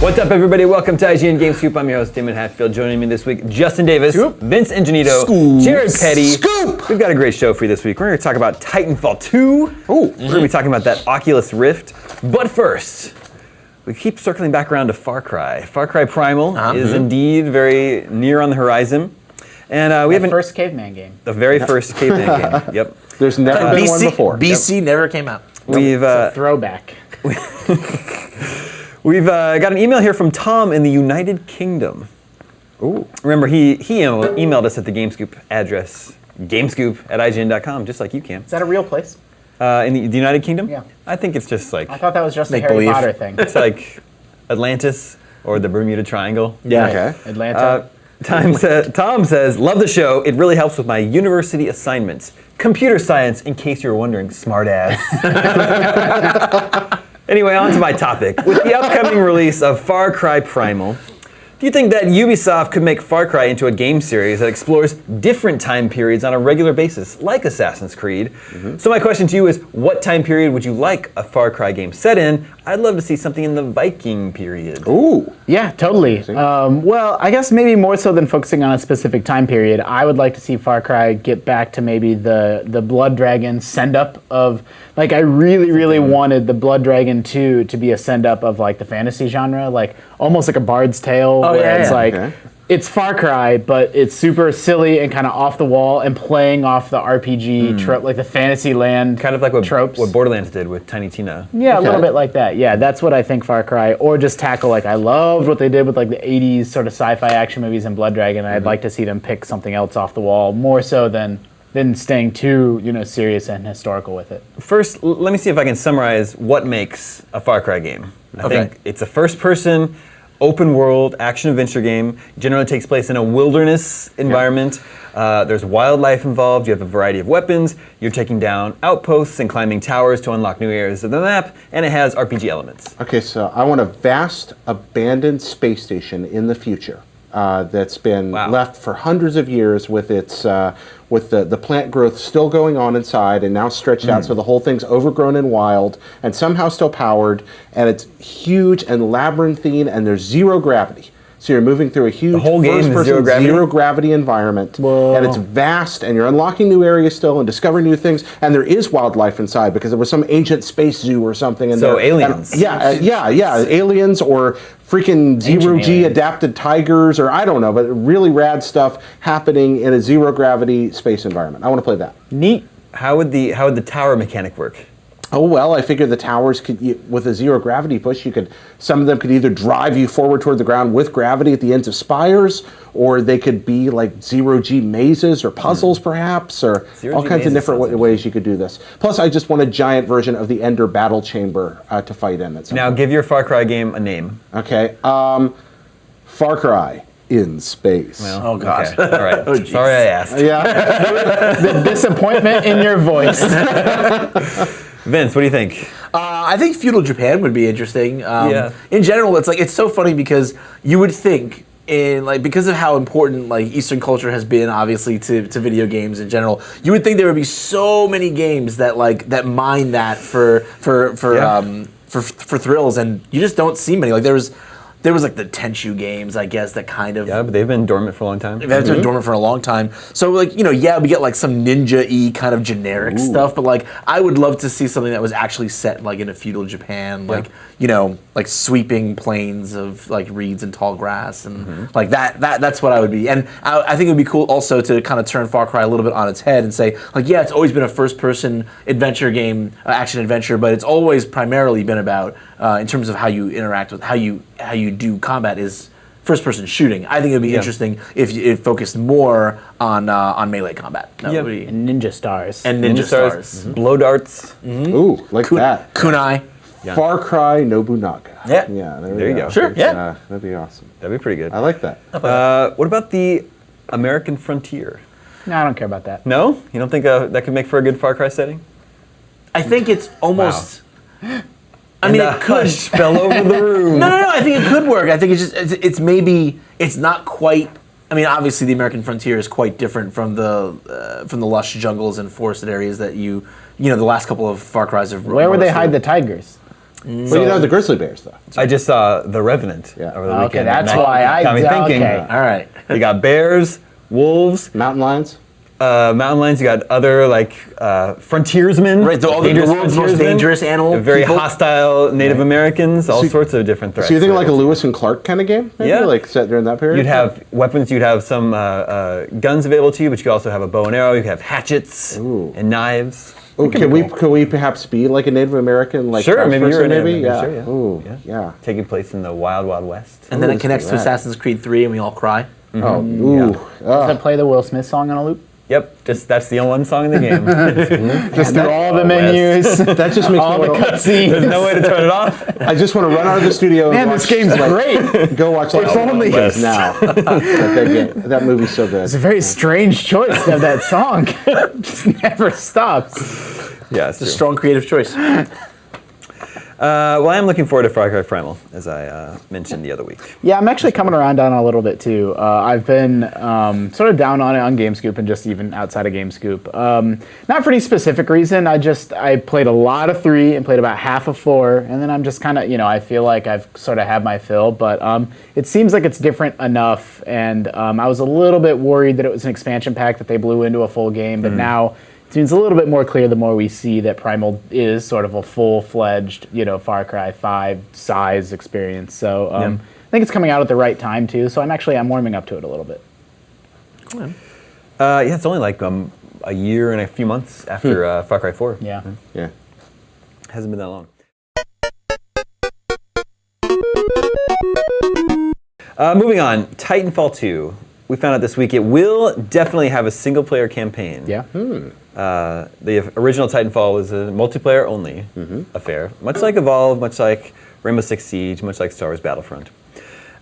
What's up, everybody? Welcome to IGN Game Scoop. I'm your host, Damon Hatfield. Joining me this week, Justin Davis, Scoop. Vince Ingenito, Scoop. Jared Petty. Scoop. We've got a great show for you this week. We're going to talk about Titanfall 2. We're going to be talking about that Oculus Rift. But first, we keep circling back around to Far Cry. Far Cry Primal is indeed very near on the horizon. And we have the first caveman game. The very first caveman game. Yep. There's never been one before. BC never came out. We've It's a throwback. We've got an email here from Tom in the United Kingdom. Ooh. Remember, he emailed us at the GameScoop address, gamescoop@ign.com, just like you can. Is that a real place? In the United Kingdom? Yeah. I think it's just like, I thought that was just a Make Harry believe. Potter thing. it's like Atlantis or the Bermuda Triangle. Yeah. Okay. Atlanta. Tom says, love the show. It really helps with my university assignments. Computer science, in case you were wondering, smart ass. Anyway, on to my topic. With the upcoming release of Far Cry Primal, do you think that Ubisoft could make Far Cry into a game series that explores different time periods on a regular basis, like Assassin's Creed? So my question to you is, what time period would you like a Far Cry game set in? I'd love to see something in the Viking period. Ooh. Yeah, totally. Well, I guess maybe more so than focusing on a specific time period, I would like to see Far Cry get back to maybe the Blood Dragon send-up of, like, I really wanted the Blood Dragon 2 to be a send-up of, like, the fantasy genre, like, almost like a Bard's Tale, where yeah, it's yeah. like, Okay. it's Far Cry, but it's super silly and kind of off the wall and playing off the RPG trope, like the Fantasyland Kind of like what tropes. Borderlands did with Tiny Tina. Yeah, a Okay. little bit like that. Yeah, that's what I think Far Cry, or just tackle, like, I loved what they did with, like, the 80s sort of sci-fi action movies and Blood Dragon. I'd like to see them pick something else off the wall, more so than staying too, serious and historical with it. First, let me see if I can summarize what makes a Far Cry game. I think it's a first-person, open-world, action-adventure game. Generally takes place in a wilderness environment. There's wildlife involved. You have a variety of weapons. You're taking down outposts and climbing towers to unlock new areas of the map, and it has RPG elements. Okay, so I want a vast, abandoned space station in the future that's been left for hundreds of years with its with the plant growth still going on inside and now stretched out, so the whole thing's overgrown and wild and somehow still powered, and it's huge and labyrinthine, and there's zero gravity. So you're moving through a huge whole game is first-person zero gravity? environment, Whoa. and it's vast, and you're unlocking new areas still and discovering new things, and there is wildlife inside because there was some ancient space zoo or something in So there. aliens. And, yeah, aliens or freaking zero-G aliens. adapted tigers, or I don't know, but really rad stuff happening in a zero-gravity space environment. I want to play that. Neat. How would the tower mechanic work? Oh, well, I figured the towers could, with a zero-gravity push, some of them could either drive you forward toward the ground with gravity at the ends of spires, or they could be like zero-G mazes or puzzles, perhaps, or Zero-G all kinds of mazes different sounds ways you could do this. Plus, I just want a giant version of the Ender Battle Chamber to fight in. Now, give your Far Cry game a name. Okay, Far Cry in space. Oh, God. Okay. All right. Oh, geez. Sorry I asked. Yeah. The disappointment in your voice. Vince, what do you think? I think feudal Japan would be interesting. Yeah. In general, it's so funny because you would think because of how important Eastern culture has been, obviously, to video games in general, you would think there would be so many games that that mine that for thrills, and you just don't see many. There was the Tenchu games, I guess, that kind of... Yeah, but they've been dormant for a long time. They've been dormant for a long time. So, we get some ninja-y kind of generic stuff, but I would love to see something that was actually set in a feudal Japan, sweeping plains of reeds and tall grass, and that's what I would be. And I think it would be cool also to kind of turn Far Cry a little bit on its head and say, it's always been a first-person adventure game, action adventure, but it's always primarily been about, in terms of how you interact with, how you do combat, is first-person shooting. I think it would be interesting if it focused more on melee combat. That would be, And Ninja Stars. and ninja stars. Blow darts. Ooh, like that. Kunai. Far Cry Nobunaga. Yeah. Yeah, There you go. Sure, yeah. That'd be awesome. That'd be pretty good. I like that. What about the American frontier? No, I don't care about that. No? You don't think that could make for a good Far Cry setting? I think it's almost... I And mean, the it could. hush fell over the room. No. I think it could work. I think it's maybe it's not quite. I mean, obviously, the American frontier is quite different from the lush jungles and forested areas that the last couple of Far Cry's have. Where would they hide the tigers? But you don't have the grizzly bears, though. I just saw The Revenant Yeah. over the weekend. Okay, that's and that why I got me thinking. okay. All right. You got bears, wolves, Mountain lions? mountain lions. You got other frontiersmen. Right, all the dangerous world's most frontiersmen, dangerous animal very people. hostile Native Americans, all sorts of different threats. So you think like a Lewis and Clark kind of game? Maybe? Yeah. Like set during that period? You'd have weapons, you'd have some guns available to you, but you could also have a bow and arrow, you could have hatchets and knives. Oh, could we perhaps be like a Native American Sure, maybe you're a Native maybe? American, Yeah. sure, Ooh, yeah. yeah. Taking place in the Wild Wild West. And then Ooh, it connects to look at that. Assassin's Creed 3 and we all cry. Oh, ooh. Does it play the Will Smith song on a loop? Yep, that's the only one song in the game. Just through all the menus, That just makes all me the want cutscenes. There's no way to turn it off. I just want to run out of the studio and Man, watch, this game's great. go watch like If only. Yes. Now. that movie's so good. It's a very strange choice to have that song. Just never stops. Yeah, It's a strong creative choice. Well, I am looking forward to Cry Primal, as I mentioned the other week. Yeah, I'm actually coming around on it a little bit too. I've been sort of down on it on GameScoop and just even outside of GameScoop. Not for any specific reason. I played a lot of 3 and played about half of 4, and then I'm just kind of, I feel like I've sort of had my fill. But it seems like it's different enough, and I was a little bit worried that it was an expansion pack that they blew into a full game, but now it seems a little bit more clear the more we see that Primal is sort of a full-fledged, Far Cry 5 size experience. So I think it's coming out at the right time too. So I'm warming up to it a little bit. Cool. Yeah, it's only like a year and a few months after Far Cry 4. Yeah. Yeah. Hasn't been that long. Moving on, Titanfall 2. We found out this week it will definitely have a single-player campaign. Yeah. The original Titanfall was a multiplayer-only affair, much like Evolve, much like Rainbow Six Siege, much like Star Wars Battlefront.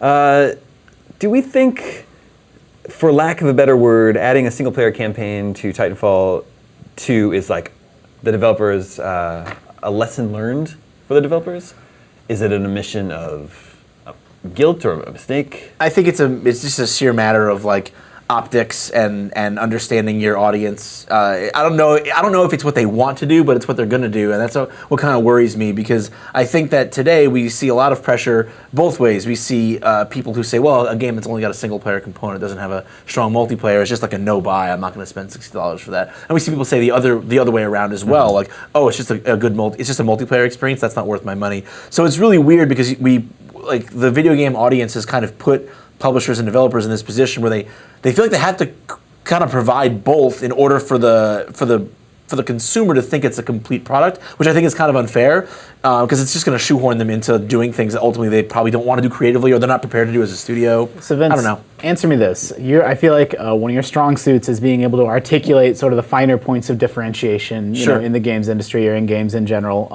Do we think, for lack of a better word, adding a single-player campaign to Titanfall 2 is like the developers, a lesson learned for the developers? Is it an omission of guilt or a mistake? I think it's just a sheer matter of like optics and understanding your audience. I don't know if it's what they want to do, but it's what they're going to do, and that's what kind of worries me, because I think that today we see a lot of pressure both ways. We see people who say, well, a game that's only got a single player component, doesn't have a strong multiplayer, it's just like a no buy. I'm not going to spend $60 for that. And we see people say the other way around as well, like, oh, it's just a good it's just a multiplayer experience, that's not worth my money. So it's really weird because the video game audience has kind of put publishers and developers in this position where they feel like they have to kind of provide both in order for the consumer to think it's a complete product, which I think is kind of unfair, because it's just going to shoehorn them into doing things that ultimately they probably don't want to do creatively or they're not prepared to do as a studio. So Vince, I don't know. Answer me this. I feel like one of your strong suits is being able to articulate sort of the finer points of differentiation you know, in the games industry or in games in general.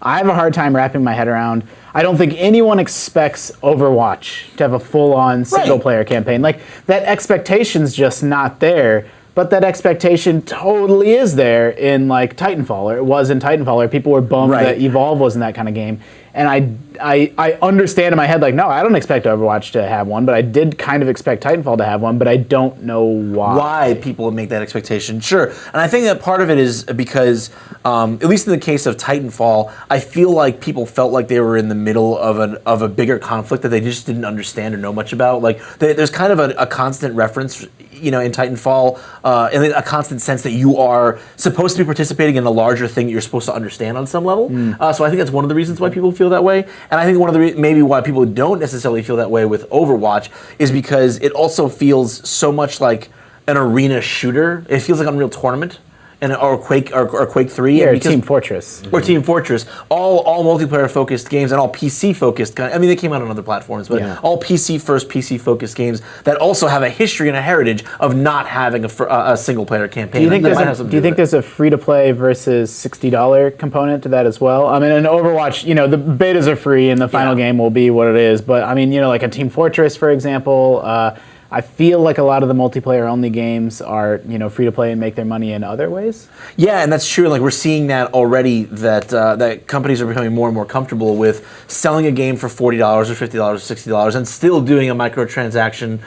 I have a hard time wrapping my head around. I don't think anyone expects Overwatch to have a full-on single-player campaign. Like, that expectation's just not there. But that expectation totally is there in like Titanfall, or it was in Titanfall, or people were bummed that Evolve wasn't that kind of game. And I understand in my head, like, no, I don't expect Overwatch to have one, but I did kind of expect Titanfall to have one, but I don't know why. Why people would make that expectation, sure. And I think that part of it is because, at least in the case of Titanfall, I feel like people felt like they were in the middle of a bigger conflict that they just didn't understand or know much about. Like, there's kind of a constant reference, in Titanfall, in a constant sense that you are supposed to be participating in a larger thing that you're supposed to understand on some level. So I think that's one of the reasons why people feel that way. And I think one of the maybe why people don't necessarily feel that way with Overwatch is because it also feels so much like an arena shooter. It feels like Unreal Tournament. Or Quake 3. Yeah, or Team Fortress. Or Team Fortress. All multiplayer-focused games and all PC-focused. They came out on other platforms, but all PC-first, PC-focused games that also have a history and a heritage of not having a single-player campaign. Do you think there's a free-to-play versus $60 component to that as well? I mean, in Overwatch, the betas are free and the final game will be what it is. But I mean, like a Team Fortress, for example. I feel like a lot of the multiplayer-only games are, free to play and make their money in other ways. Yeah, and that's true. Like we're seeing that already. That companies are becoming more and more comfortable with selling a game for $40 or $50 or $60 and still doing a microtransaction,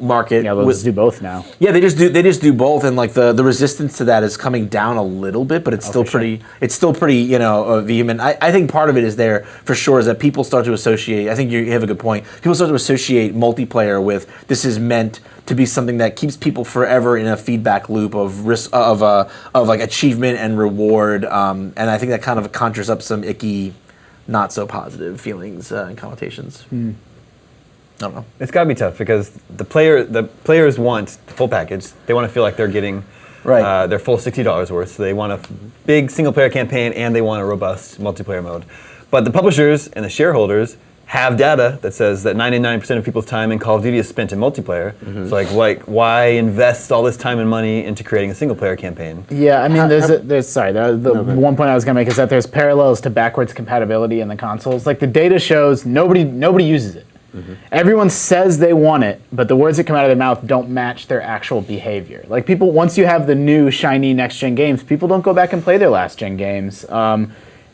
market. Yeah, they'll just do both now. Yeah, they just do both, and like the resistance to that is coming down a little bit, but it's still pretty. Sure. It's still pretty, vehement. I think part of it is there for sure is that people start to associate. I think you have a good point. People start to associate multiplayer with this is meant to be something that keeps people forever in a feedback loop of risk of like achievement and reward, and I think that kind of conjures up some icky, not so positive feelings and connotations. I don't know. It's got to be tough because the players want the full package. They want to feel like they're getting their full $60 worth. So they want a big single player campaign and they want a robust multiplayer mode. But the publishers and the shareholders have data that says that 99% of people's time in Call of Duty is spent in multiplayer. So why invest all this time and money into creating a single player campaign? Yeah, I mean, the one point I was going to make is that there's parallels to backwards compatibility in the consoles. Like the data shows nobody uses it. Everyone says they want it, but the words that come out of their mouth don't match their actual behavior. Like people, once you have the new shiny next-gen games, people don't go back and play their last-gen games.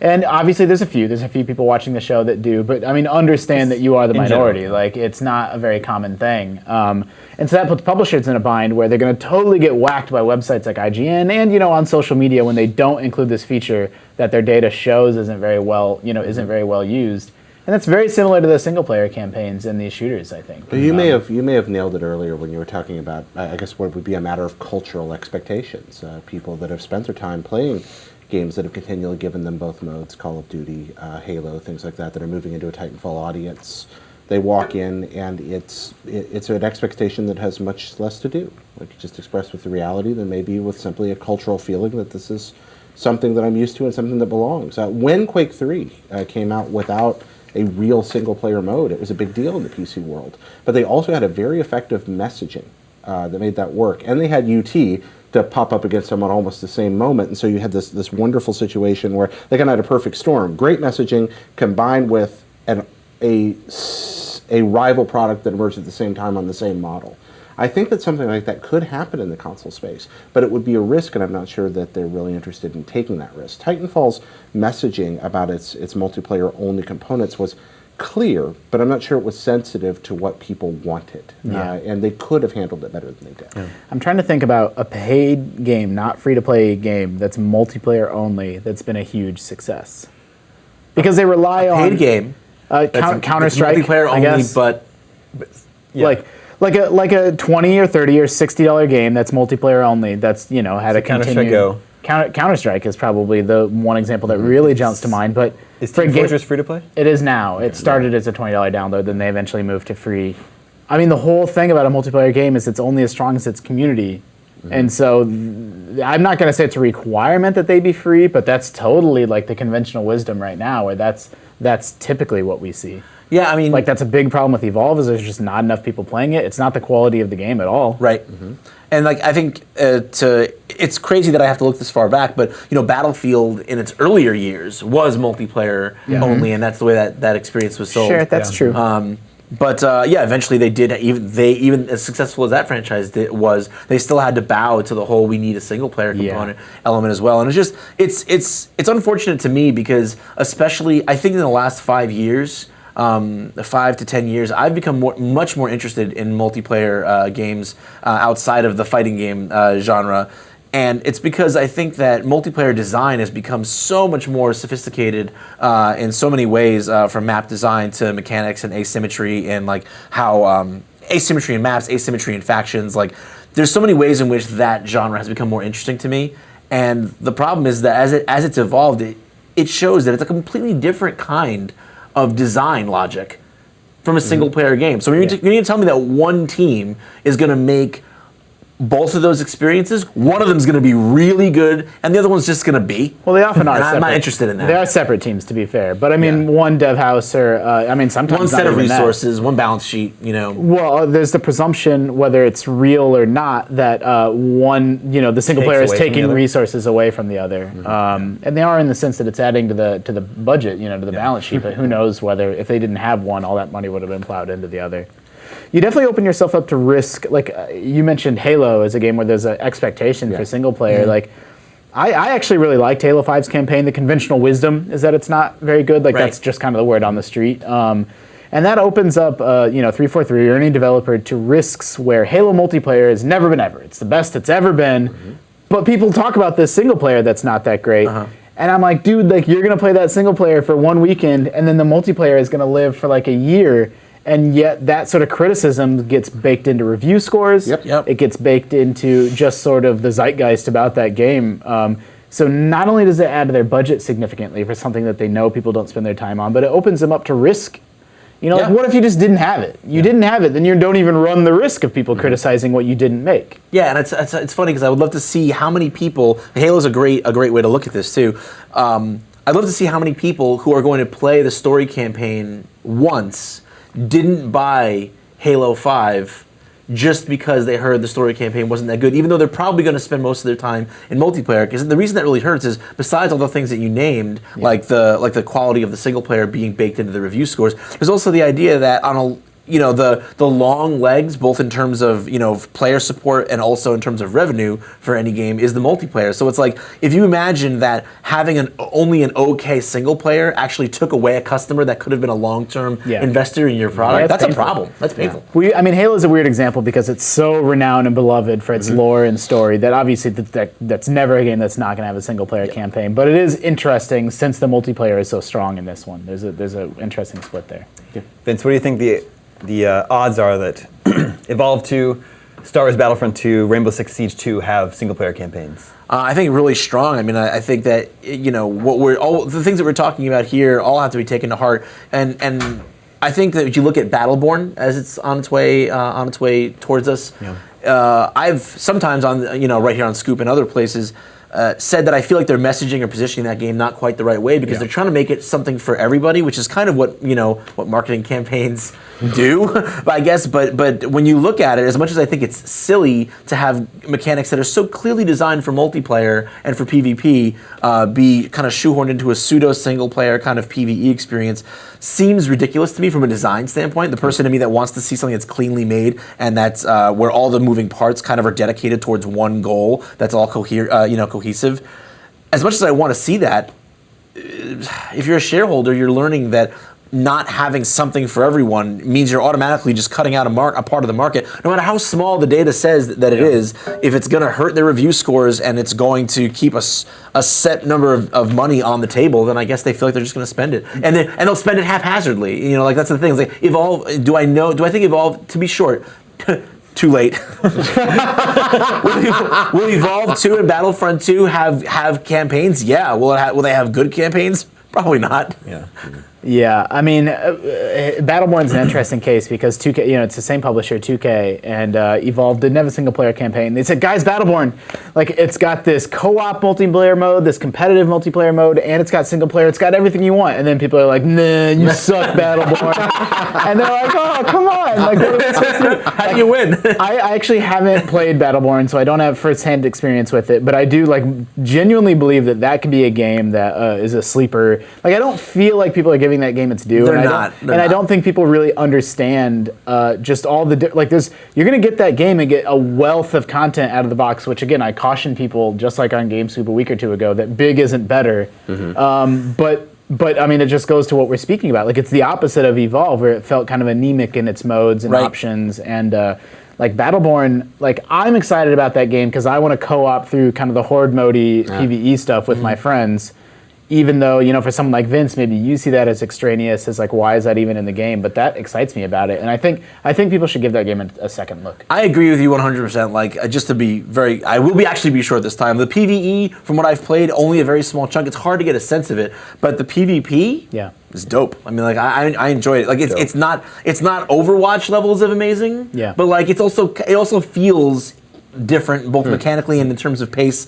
And obviously there's a few people watching the show that do, but I mean, understand that you are the minority. General. Like it's not a very common thing. And so that puts publishers in a bind where they're going to totally get whacked by websites like IGN and, on social media when they don't include this feature that their data shows isn't very well used. And that's very similar to the single-player campaigns in these shooters, I think. You may have nailed it earlier when you were talking about, I guess, what would be a matter of cultural expectations. People that have spent their time playing games that have continually given them both modes, Call of Duty, Halo, things like that are moving into a Titanfall audience. They walk in, and it's an expectation that has much less to do, like you just expressed, with the reality than maybe with simply a cultural feeling that this is something that I'm used to and something that belongs. When Quake 3 came out without a real single-player mode, it was a big deal in the PC world. But they also had a very effective messaging that made that work. And they had UT to pop up against them at almost the same moment. And so you had this wonderful situation where they kind of had a perfect storm. Great messaging combined with a rival product that emerged at the same time on the same model. I think that something like that could happen in the console space, but it would be a risk, and I'm not sure that they're really interested in taking that risk. Titanfall's messaging about its multiplayer-only components was clear, but I'm not sure it was sensitive to what people wanted. And they could have handled it better than they did. Yeah. I'm trying to think about a paid game, not free-to-play game, that's multiplayer only, that's been a huge success. Because they rely on... paid game. Counter-Strike, multiplayer I guess. But yeah. Like a $20 or $30 or $60 game that's multiplayer only. That's had a continued. Counter-Strike is probably the one example that really jumps to mind. But is Team Fortress free to play? It is now. It started as a $20 download, then they eventually moved to free. I mean, the whole thing about a multiplayer game is it's only as strong as its community. And so I'm not going to say it's a requirement that they be free, but that's totally like the conventional wisdom right now, where that's typically what we see. Yeah, I mean... Like, that's a big problem with Evolve, is there's just not enough people playing it. It's not the quality of the game at all. Right. And, like, I think it's crazy that I have to look this far back, but, Battlefield in its earlier years was multiplayer only, and that's the way that experience was sold. Sure, that's true. But eventually they did. Even as successful as that franchise was, they still had to bow to the whole "we need a single player" component element as well. And it's unfortunate to me because, especially, I think in the last 5 years, 5 to 10 years, I've become much more interested in multiplayer games outside of the fighting game genre. And it's because I think that multiplayer design has become so much more sophisticated in so many ways, from map design to mechanics and asymmetry, and like how asymmetry in maps, asymmetry in factions. Like, there's so many ways in which that genre has become more interesting to me. And the problem is that as it's evolved, it shows that it's a completely different kind of design logic from a single player game. So you need to tell me that one team is going to make both of those experiences, one of them is going to be really good, and the other one's just going to be. Well, they often are. And I'm not interested in that. They are separate teams, to be fair. But I mean, one dev house, or sometimes one set of resources, one balance sheet. Well, there's the presumption, whether it's real or not, that the single player is taking resources away from the other, and they are in the sense that it's adding to the budget, to the balance sheet. But who knows whether if they didn't have one, all that money would have been plowed into the other. you definitely open yourself up to risk. Like you mentioned Halo as a game where there's an expectation for single player. Like I actually really liked Halo 5's campaign. The conventional wisdom is that it's not very good. Like that's just kind of the word on the street. And that opens up, 343 or any developer to risks where Halo multiplayer has never been ever. It's the best it's ever been, but people talk about this single player that's not that great. And I'm like, dude, like you're gonna play that single player for one weekend, and then the multiplayer is gonna live for like a year. And yet that sort of criticism gets baked into review scores. It gets baked into just sort of the zeitgeist about that game. So not only does it add to their budget significantly for something that they know people don't spend their time on, but it opens them up to risk. Like what if you just didn't have it? You didn't have it, then you don't even run the risk of people criticizing what you didn't make. Yeah, and it's funny because I would love to see how many people. Halo's a great way to look at this too. I'd love to see how many people who are going to play the story campaign once didn't buy Halo 5 just because they heard the story campaign wasn't that good, even though they're probably going to spend most of their time in multiplayer. Because the reason that really hurts is, besides all the things that you named, like the quality of the single player being baked into the review scores, there's also the idea that on a the long legs, both in terms of player support and also in terms of revenue for any game, is the multiplayer. So it's like, if you imagine that having only an okay single player actually took away a customer that could have been a long-term investor in your product, that's painful. A problem. That's painful. Halo is a weird example because it's so renowned and beloved for its lore and story that obviously that's never a game that's not going to have a single player campaign. But it is interesting since the multiplayer is so strong in this one. There's a interesting split there. Vince, what do you think the odds are that Evolve 2, Star Wars Battlefront 2, Rainbow Six Siege 2 have single-player campaigns? I think really strong. I mean, I think that all the things that we're talking about here all have to be taken to heart, and I think that if you look at Battleborn as it's on its way towards us, I've sometimes right here on Scoop and other places. Said that I feel like they're messaging or positioning that game not quite the right way because they're trying to make it something for everybody, which is kind of what marketing campaigns do, I guess. But when you look at it, as much as I think it's silly to have mechanics that are so clearly designed for multiplayer and for PvP be kind of shoehorned into a pseudo single player kind of PvE experience, seems ridiculous to me from a design standpoint. The person in me that wants to see something that's cleanly made and that's where all the moving parts kind of are dedicated towards one goal that's all cohesive. As much as I want to see that, if you're a shareholder, you're learning that not having something for everyone means you're automatically just cutting out a part of the market, no matter how small the data says that it is. If it's going to hurt their review scores and it's going to keep a set number of money on the table, then I guess they feel like they're just going to spend it, and they'll spend it haphazardly. That's the thing. It's like Evolve. Do I think Evolve, to be short? Too late. Will Evolve 2 and Battlefront 2 have campaigns? Yeah. Will they have good campaigns? Probably not. Yeah, I mean, Battleborn's an interesting case because 2K, it's the same publisher, 2K, and Evolve didn't have a single-player campaign. They said, guys, Battleborn, it's got this co-op multiplayer mode, this competitive multiplayer mode, and it's got single-player. It's got everything you want. And then people are like, nah, you suck, Battleborn. And they're like, oh, come on. Like, what are we supposed to do? How do you win? I actually haven't played Battleborn, so I don't have first-hand experience with it, but I do genuinely believe that could be a game that is a sleeper. I don't feel like people are giving that game its due. I don't think people really understand just all the you're going to get that game and get a wealth of content out of the box, which again I caution people, just like on GameScoop a week or two ago, that big isn't better. But I mean, it just goes to what we're speaking about. It's the opposite of Evolve, where it felt kind of anemic in its modes and options, and Battleborn, I'm excited about that game because I want to co-op through kind of the horde mode-y PvE stuff with my friends. Even though, for someone like Vince, maybe you see that as extraneous, as why is that even in the game? But that excites me about it. And I think people should give that game a second look. I agree with you 100%. Just to be I will actually be short this time. The PvE, from what I've played, only a very small chunk. It's hard to get a sense of it. But the PvP is dope. I mean, I enjoy it. It's not Overwatch levels of amazing. Yeah. But it also feels different, both mechanically and in terms of pace.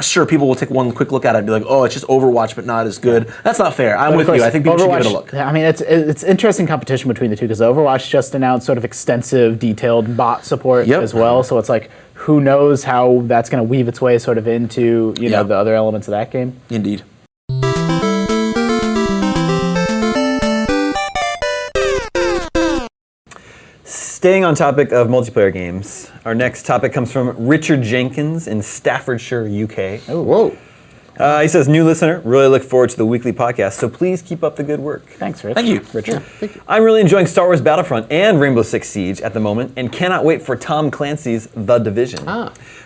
Sure, people will take one quick look at it and be like, "Oh, it's just Overwatch, but not as good." That's not fair. I'm with you. I think people should give it a look. I mean, it's interesting competition between the two because Overwatch just announced sort of extensive, detailed bot support as well. So it's who knows how that's going to weave its way sort of into the other elements of that game. Indeed. Staying on topic of multiplayer games, our next topic comes from Richard Jenkins in Staffordshire, UK. Oh, whoa. He says, new listener, really look forward to the weekly podcast, so please keep up the good work. Thanks, Rich. Thank you. Richard. Yeah, thank you. I'm really enjoying Star Wars Battlefront and Rainbow Six Siege at the moment, and cannot wait for Tom Clancy's The Division,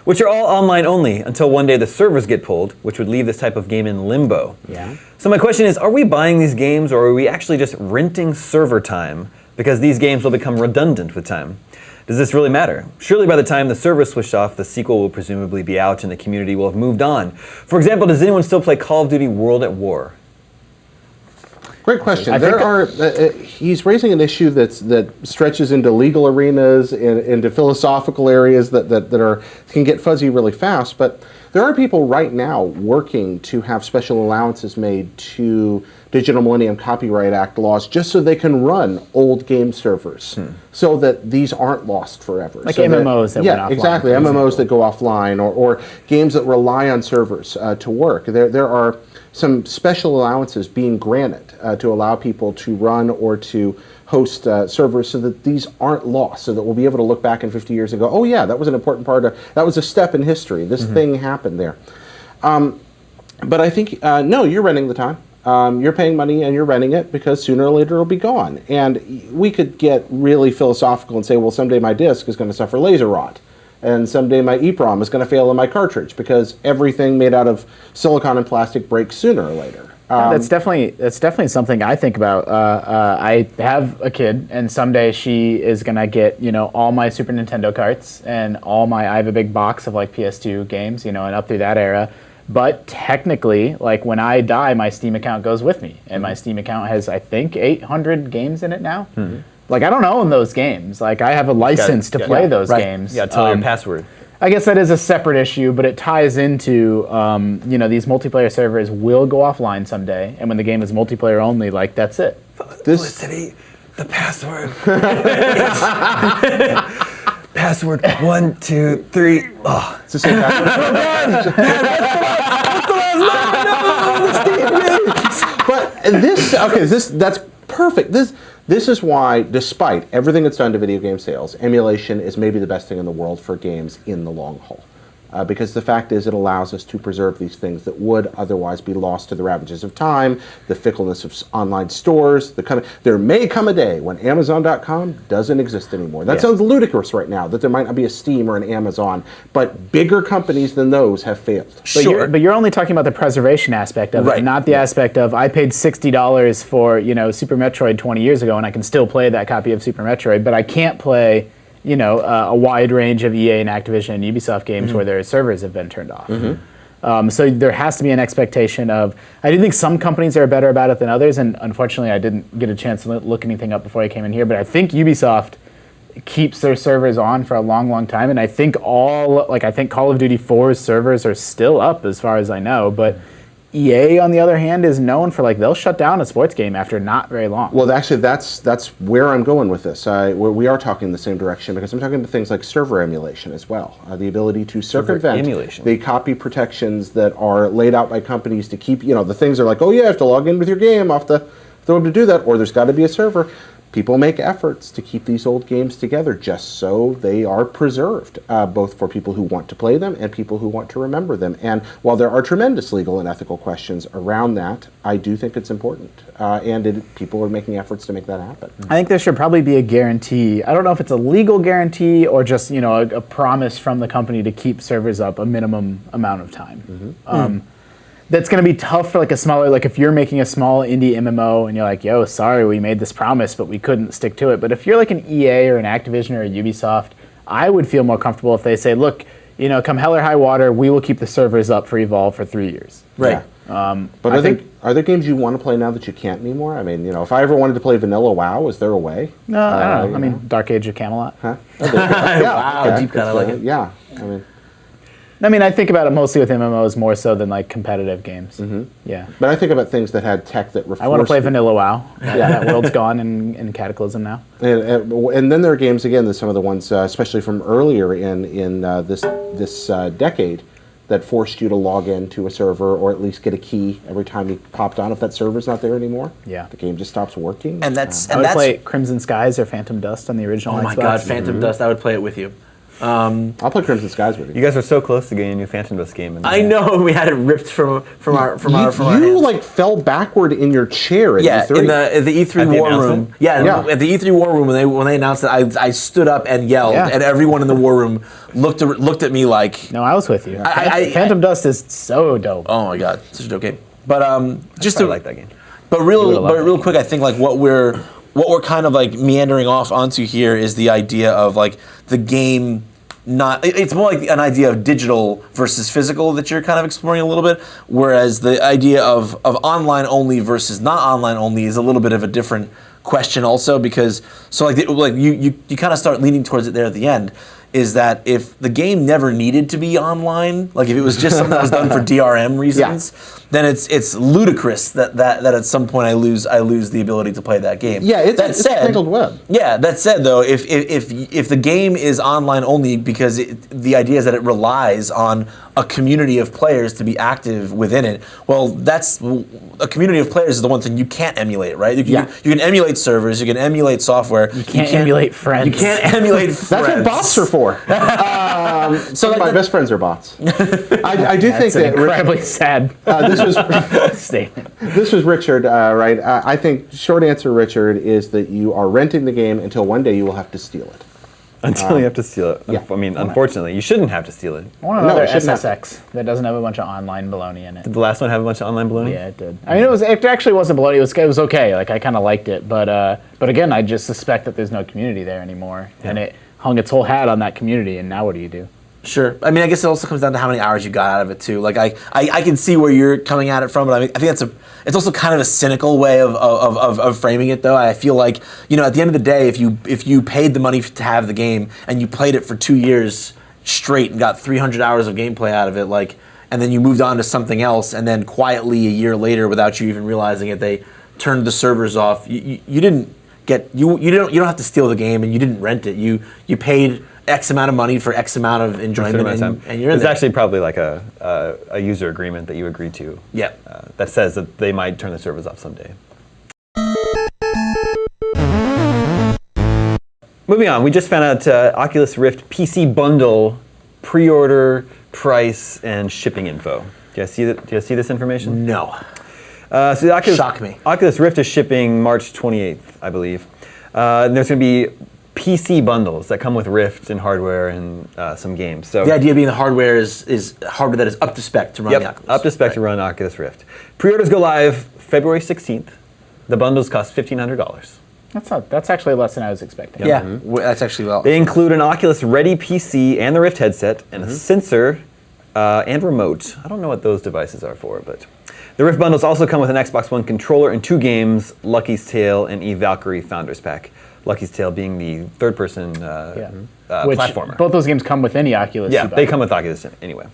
which are all online only until one day the servers get pulled, which would leave this type of game in limbo. Yeah. So my question is, are we buying these games, or are we actually just renting server time? Because these games will become redundant with time. Does this really matter? Surely by the time the server switched off, the sequel will presumably be out and the community will have moved on. For example, does anyone still play Call of Duty World at War? Great question. He's raising an issue that stretches into legal arenas, into philosophical areas that can get fuzzy really fast. But there are people right now working to have special allowances made to Digital Millennium Copyright Act laws just so they can run old game servers, so that these aren't lost forever. Like so MMOs that went offline. Yeah, exactly. MMOs that go offline, or games that rely on servers to work. There are some special allowances being granted to allow people to run or to host servers so that these aren't lost, so that we'll be able to look back in 50 years and go, oh yeah, that was an important part of, that was a step in history. This thing happened there. But I think, no, you're renting the time. You're paying money and you're renting it because sooner or later it'll be gone. And we could get really philosophical and say, well, someday my disk is going to suffer laser rot. And someday my EEPROM is going to fail in my cartridge because everything made out of silicon and plastic breaks sooner or later. That's definitely something I think about. I have a kid, and someday she is gonna get all my Super Nintendo carts and all my. I have a big box of like PS2 games, and up through that era. But technically, like when I die, my Steam account goes with me, and my Steam account has I think 800 games in it now. Like I don't own those games. Like I have a license to play those games. Yeah, tell your password. I guess that is a separate issue, but it ties into, these multiplayer servers will go offline someday, and when the game is multiplayer only, like, that's it. Felicity, the password. Password 1, 2, 3. Oh. It's the same password. But that's perfect. This is why, despite everything that's done to video game sales, emulation is maybe the best thing in the world for games in the long haul. Because the fact is it allows us to preserve these things that would otherwise be lost to the ravages of time, the fickleness of online stores. There may come a day when Amazon.com doesn't exist anymore. That sounds ludicrous right now, that there might not be a Steam or an Amazon, but bigger companies than those have failed. But you're only talking about the preservation aspect of it, not the aspect of I paid $60 for Super Metroid 20 years ago and I can still play that copy of Super Metroid, but I can't play a wide range of EA and Activision and Ubisoft games where their servers have been turned off. So there has to be an expectation of, I do think some companies are better about it than others, and unfortunately I didn't get a chance to look anything up before I came in here, but I think Ubisoft keeps their servers on for a long, long time, and I think Call of Duty 4's servers are still up as far as I know, but EA, on the other hand, is known for they'll shut down a sports game after not very long. Well, actually, that's where I'm going with this. We are talking in the same direction because I'm talking about things like server emulation as well. The ability to circumvent the copy protections that are laid out by companies to keep, the things are like, oh yeah, you have to log in with your game off the web to do that, or there's got to be a server. People make efforts to keep these old games together just so they are preserved, both for people who want to play them and people who want to remember them. And while there are tremendous legal and ethical questions around that, I do think it's important. People are making efforts to make that happen. I think there should probably be a guarantee. I don't know if it's a legal guarantee or just a promise from the company to keep servers up a minimum amount of time. That's going to be tough for a smaller, if you're making a small indie MMO and you're like, yo, sorry, we made this promise, but we couldn't stick to it. But if you're an EA or an Activision or a Ubisoft, I would feel more comfortable if they say, look, come hell or high water, we will keep the servers up for Evolve for 3 years. Right. Yeah. But are there games you want to play now that you can't anymore? I mean, if I ever wanted to play Vanilla WoW, is there a way? No, I don't know. I mean, Dark Age of Camelot. Huh? Wow, okay. deep cut, I like it. Yeah. I think about it mostly with MMOs more so than competitive games. Yeah. But I think about things that had tech that I want to play Vanilla WoW. Yeah, that world's gone in Cataclysm now. And then there are games again. There's some of the ones, especially from earlier in this decade, that forced you to log into a server or at least get a key every time you popped on. If that server's not there anymore, Yeah. the game just stops working. And that's I would play Crimson Skies or Phantom Dust on the original oh Xbox. my god, Phantom Dust! I would play it with you. I'll play Crimson Skies with you. You guys were so close to getting a new Phantom Dust game. And I know we had it ripped from our You hands. like fell backward in your chair at Yeah, E3. in the E3 At the war announcement? room. Yeah, Yeah. at the E3 war room when they announced it, I stood up and yelled, Yeah. and everyone in the war room looked at me like, No, I was with you. I- Phantom Dust is so dope. oh my god, such a dope game. But just I to like that game. But real quick, I think like what we're kind of like meandering off onto here is the idea of like the game. It's more like an idea of digital versus physical that you're kind of exploring a little bit, whereas the idea of online only versus not online only is a little bit of a different question also, because so like you kind of start leaning towards it there at the end, is that if the game never needed to be online, like if it was just something that was done for DRM reasons, then it's ludicrous that at some point I lose the ability to play that game. Yeah, it's a tangled web. Yeah, that said though, if the game is online only because the idea is that it relies on a community of players to be active within it, well, that's a community of players is the one thing you can't emulate, right? You can emulate servers, you can emulate software. You can't emulate friends. You can't emulate friends. That's what bots are for. So like my best friends are bots. I do think That's an that incredibly sad this was statement. this was Richard, right? I think short answer, Richard, is that you are renting the game until one day you will have to steal it. Until you have to steal it. yeah. I mean, unfortunately, you shouldn't have to steal it. I want No, another it shouldn't have. SSX that doesn't have a bunch of online baloney in it. Did the last one have a bunch of online baloney? Yeah, it did. I mean, it actually wasn't baloney. It was okay. Like I kind of liked it, but again, I just suspect that there's no community there anymore, and it hung its whole hat on that community. And now what do you do? Sure. I mean, I guess it also comes down to how many hours you got out of it too. Like I can see where you're coming at it from, but I think it's also kind of a cynical way of framing it though. I feel like, you know, at the end of the day, if you paid the money to have the game and you played it for 2 years straight and got 300 hours of gameplay out of it, like, and then you moved on to something else, and then quietly a year later, without you even realizing it, they turned the servers off. You don't have to steal the game, and you didn't rent it. You paid X amount of money for X amount of enjoyment, and you're in It's there. actually probably like a user agreement that you agree to. Yeah. That says that they might turn the servers off someday. Moving on, we just found out Oculus Rift PC bundle pre-order price and shipping info. Do you guys see this information? No. So the Shock me. Oculus Rift is shipping March 28th, I believe. And there's going to be PC bundles that come with Rift and hardware and some games. So The idea being the hardware is hardware that is up to spec to run the Oculus. up to spec to run Oculus Rift. Pre-orders go live February 16th. The bundles cost $1,500. That's actually less than I was expecting. Yeah, that's actually well. They include an Oculus Ready PC and the Rift headset and a sensor and remote. I don't know what those devices are for, but the Rift bundles also come with an Xbox One controller and 2 games, Lucky's Tale and E-Valkyrie Founders Pack. Lucky's Tale being the third-person Which platformer. both those games come with any Oculus. Yeah, you buy. they come with Oculus anyway.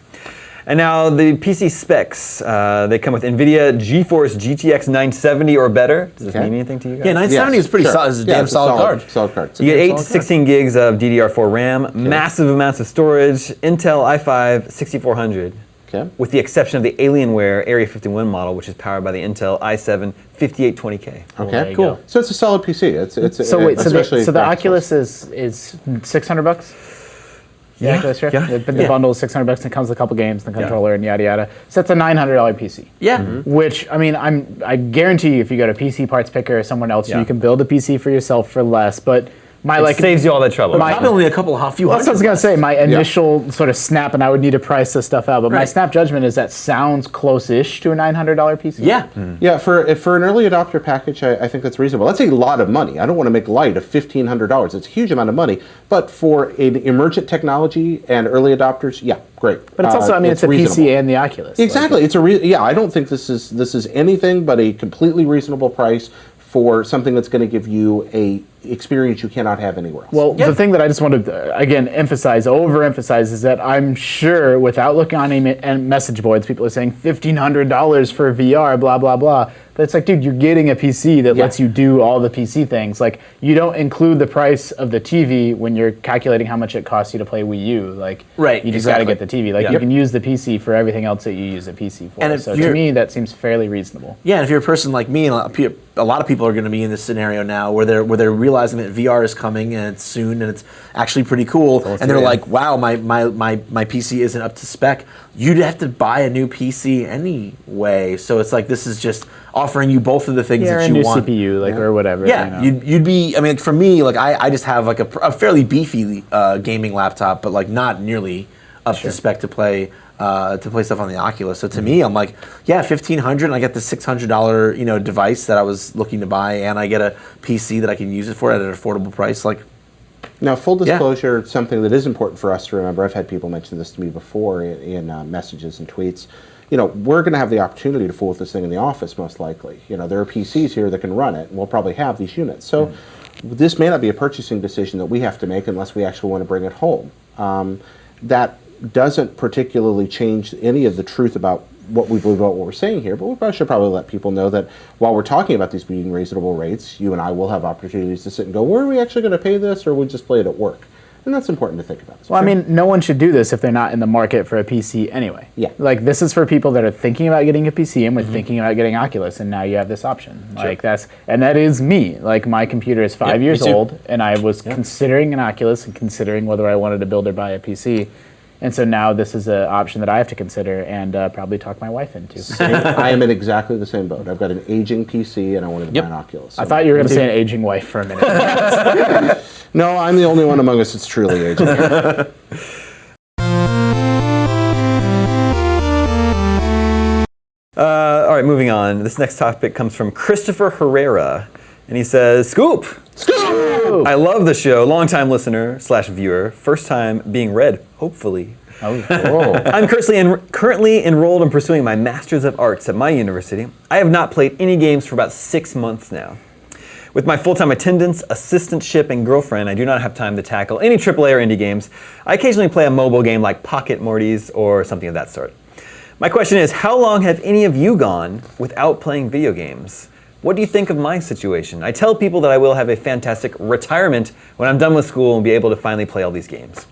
And now the PC specs, they come with NVIDIA GeForce GTX 970 or better. Does this mean anything to you guys? Yeah, 970 is pretty sure. solid. It's a Yeah, damn it's a solid card. Solid card. You get Damn 8 to solid 16 gigs of DDR4 RAM, massive amounts of storage, Intel i5 6400, Okay. with the exception of the Alienware Area 51 model, which is powered by the Intel i7 5820K. there Okay, you cool. go. So it's a solid PC. It's So wait, especially so the graphics-wise. Oculus is $600? The Oculus Rift? yeah, The bundle is $600 and it comes with a couple games, the controller, and yada yada. So that's a $900 PC. Yeah. Which, I mean, I guarantee you, if you go to PC Parts Picker or someone else, Yeah. you can build a PC for yourself for less. But my It saves you all that trouble. Probably only a few Well, that's what I was hundred. gonna say. My initial sort of snap, and I would need to price this stuff out. But my Right. snap judgment is that sounds close-ish to a $900 PC. Yeah. Yeah, for an early adopter package, I think that's reasonable. That's a lot of money. I don't want to make light of $1,500. It's a huge amount of money. But for an emergent technology and early adopters, yeah, great. But it's also, I mean, it's a reasonable. PC and the Oculus. Exactly. It's yeah. I don't think this is anything but a completely reasonable price for something that's going to give you a experience you cannot have anywhere else. Well, the thing that I just want to, again, overemphasize is that I'm sure without looking on any message boards, people are saying $1,500 for VR, blah, blah, blah. But it's like, dude, you're getting a PC that lets you do all the PC things. Like, you don't include the price of the TV when you're calculating how much it costs you to play Wii U. Like, you just got to get the TV. Like, you can use the PC for everything else that you use a PC for. And so to me, that seems fairly reasonable. Yeah, and if you're a person like me, and a lot of people are going to be in this scenario now where they're realizing that VR is coming and it's soon and it's actually pretty cool, and they're like, wow, my PC isn't up to spec. You'd have to buy a new PC anyway. So it's like, this is just offering you both of the things that you want. CPU, like, or whatever. Yeah, you know. you'd be. I mean, like, for me, like I just have like a fairly beefy gaming laptop, but like not nearly up to spec to play stuff on the Oculus. So to me, I'm like, yeah, $1,500, and I get the $600 device that I was looking to buy, and I get a PC that I can use it for at an affordable price. Like, now, full disclosure, something that is important for us to remember. I've had people mention this to me before in messages and tweets. We're going to have the opportunity to fool with this thing in the office, most likely. There are PCs here that can run it, and we'll probably have these units. So this may not be a purchasing decision that we have to make unless we actually want to bring it home. That doesn't particularly change any of the truth about what we believe about what we're saying here, but we should probably let people know that while we're talking about these being reasonable rates, you and I will have opportunities to sit and go, where are we actually going to pay this, or we just play it at work? And that's important to think about. Well, I mean, no one should do this if they're not in the market for a PC anyway. Yeah. Like, this is for people that are thinking about getting a PC and we're thinking about getting Oculus, and now you have this option. Like, that is me. Like, my computer is 5 years old, and I was considering an Oculus and considering whether I wanted to build or buy a PC. And so now this is an option that I have to consider and probably talk my wife into. I am in exactly the same boat. I've got an aging PC and I wanted to buy an Oculus. So I thought you were going to say an aging wife for a minute. No, I'm the only one among us that's truly aging. All right, moving on. This next topic comes from Christopher Herrera, and he says, Scoop! I love the show. Long-time listener / viewer. First time being read, hopefully. Oh, cool. I'm currently enrolled in pursuing my Master's of Arts at my university. I have not played any games for about 6 months now. With my full-time attendance, assistantship, and girlfriend, I do not have time to tackle any AAA or indie games. I occasionally play a mobile game like Pocket Mortys or something of that sort. My question is, how long have any of you gone without playing video games? What do you think of my situation? I tell people that I will have a fantastic retirement when I'm done with school and be able to finally play all these games.